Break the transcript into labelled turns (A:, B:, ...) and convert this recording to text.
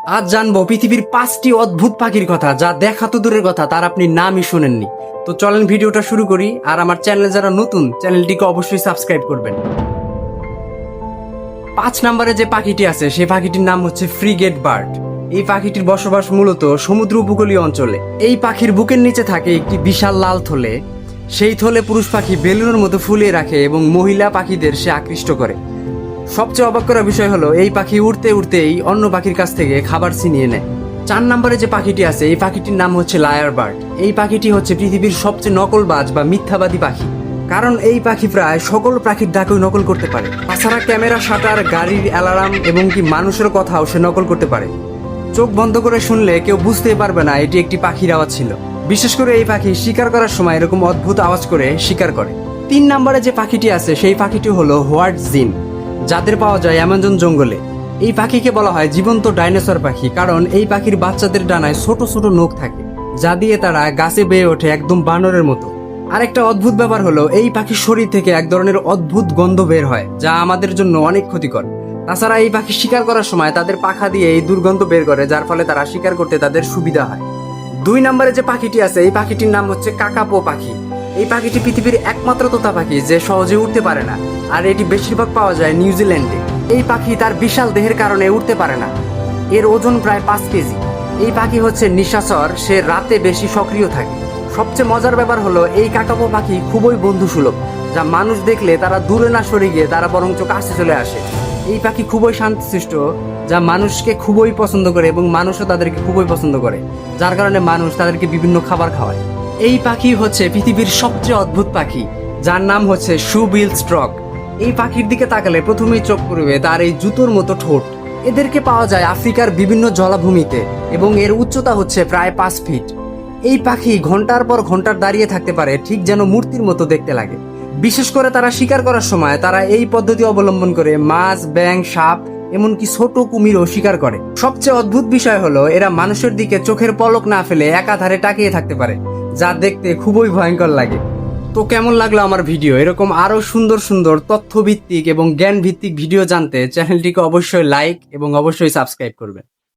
A: আজ জানবো পৃথিবীর 5টি অদ্ভুত পাখির কথা, যা দেখা তো দূরের কথা, তার আপনি নামই শুনেননি। তো চলেন ভিডিওটা শুরু করি। আর আমার চ্যানেলে যারা নতুন, চ্যানেলটিকে অবশ্যই সাবস্ক্রাইব করবেন। 5 নম্বরে যে পাখিটি আছে সেই পাখিটির নাম হচ্ছে ফ্রিগেট বার্ড। এই পাখিটির বসবাস মূলত সমুদ্র উপকূলীয় অঞ্চলে। এই পাখির বুকের নিচে থাকে একটি বিশাল লাল থলে। সেই থলে পুরুষ পাখি বেলুনের মতো ফুলিয়ে রাখে এবং মহিলা পাখিদের সে আকৃষ্ট করে। সবচেয়ে অবাক করা বিষয় হলো এই পাখি উড়তে উড়তেই অন্য পাখির কাছ থেকে খাবার ছিনিয়ে নেয়। 4 নম্বরে যে পাখিটি আছে এই পাখিটির নাম হচ্ছে লায়ার বার্ড। এই পাখিটি হচ্ছে পৃথিবীর সবচেয়ে নকলবাজ বা মিথ্যাবাদী পাখি, কারণ এই পাখি প্রায় সকল পাখির ডাকেও নকল করতে পারে। তাছাড়া ক্যামেরা শাটার, গাড়ির অ্যালার্ম এবং কি মানুষের কথাও সে নকল করতে পারে। চোখ বন্ধ করে শুনলে কেউ বুঝতেই পারবে না এটি একটি পাখির আওয়াজ ছিল। বিশেষ করে এই পাখি শিকার করার সময় এরকম অদ্ভুত আওয়াজ করে শিকার করে। 3 নম্বরে যে পাখিটি আছে সেই পাখিটি হলো হোয়াইট জিন, যাদের পাওয়া যায় অ্যামাজন জঙ্গলে। এই পাখিকে বলা হয় জীবন্ত ডাইনোসর পাখি, কারণ এই পাখির বাচ্চাদের ডানায় ছোট ছোট নখ থাকে, যা দিয়ে তারা গাছে বেয়ে ওঠে একদম বানরের মতো। আরেকটা অদ্ভুত ব্যাপার হলো এই পাখির শরীর থেকে এক ধরনের অদ্ভুত গন্ধ বের হয়, যা আমাদের জন্য অনেক ক্ষতিকর। তাছাড়া এই পাখি শিকার করার সময় তাদের পাখা দিয়ে এই দুর্গন্ধ বের করে, যার ফলে তারা শিকার করতে তাদের সুবিধা হয়। 2 নম্বরে যে পাখিটি আছে এই পাখিটির নাম হচ্ছে কাকাপো পাখি। এই পাখিটি পৃথিবীর একমাত্র তোতা পাখি যে সহজে উড়তে পারে না, আর এটি বেশিরভাগ পাওয়া যায় নিউজিল্যান্ডে। এই পাখি তার বিশাল দেহের কারণে উড়তে পারে না। এর ওজন প্রায় 5 কেজি। এই পাখি হচ্ছে নিশাচর, সে রাতে বেশি সক্রিয় থাকে। সবচেয়ে মজার ব্যাপার হলো এই কাকাপো পাখি খুবই বন্ধুসুলভ, যা মানুষ দেখলে তারা দূরে না সরে গিয়ে তারা বরঞ্চ কাছে চলে আসে। এই পাখি খুবই শান্তশিষ্ট, যা মানুষকে খুবই পছন্দ করে এবং মানুষও তাদেরকে খুবই পছন্দ করে, যার কারণে মানুষ তাদেরকে বিভিন্ন খাবার খাওয়ায়। এই পাখি হচ্ছে পৃথিবীর সবচেয়ে অদ্ভুত পাখি, যার নাম হচ্ছে শু বিল স্ট্রক। এই পাখির দিকে তাকালে প্রথমেই চোখ পড়বে তার এই জুতোর মতো ঠোঁট। এদেরকে পাওয়া যায় আফ্রিকার বিভিন্ন জলাভূমিতে এবং এর উচ্চতা হচ্ছে প্রায় 5 ফিট। এই পাখি ঘন্টার পর ঘন্টার দাঁড়িয়ে থাকতে পারে, ঠিক যেন মূর্তির মতো দেখতে লাগে। বিশেষ করে তারা শিকার করার সময় তারা এই পদ্ধতি অবলম্বন করে মাছ, ব্যাঙ, সাপ, এমনকি ছোট কুমিরও শিকার করে। সবচেয়ে অদ্ভুত বিষয় হলো এরা মানুষের দিকে চোখের পলক না ফেলে একাধারে তাকিয়ে থাকতে পারে, যা দেখতে খুবই ভয়ঙ্কর লাগে। তো কেমন লাগলো আমার ভিডিও? এরকম আরো সুন্দর সুন্দর তথ্যভিত্তিক এবং জ্ঞান ভিত্তিক ভিডিও জানতে চ্যানেলটিকে অবশ্যই লাইক এবং অবশ্যই সাবস্ক্রাইব করবেন।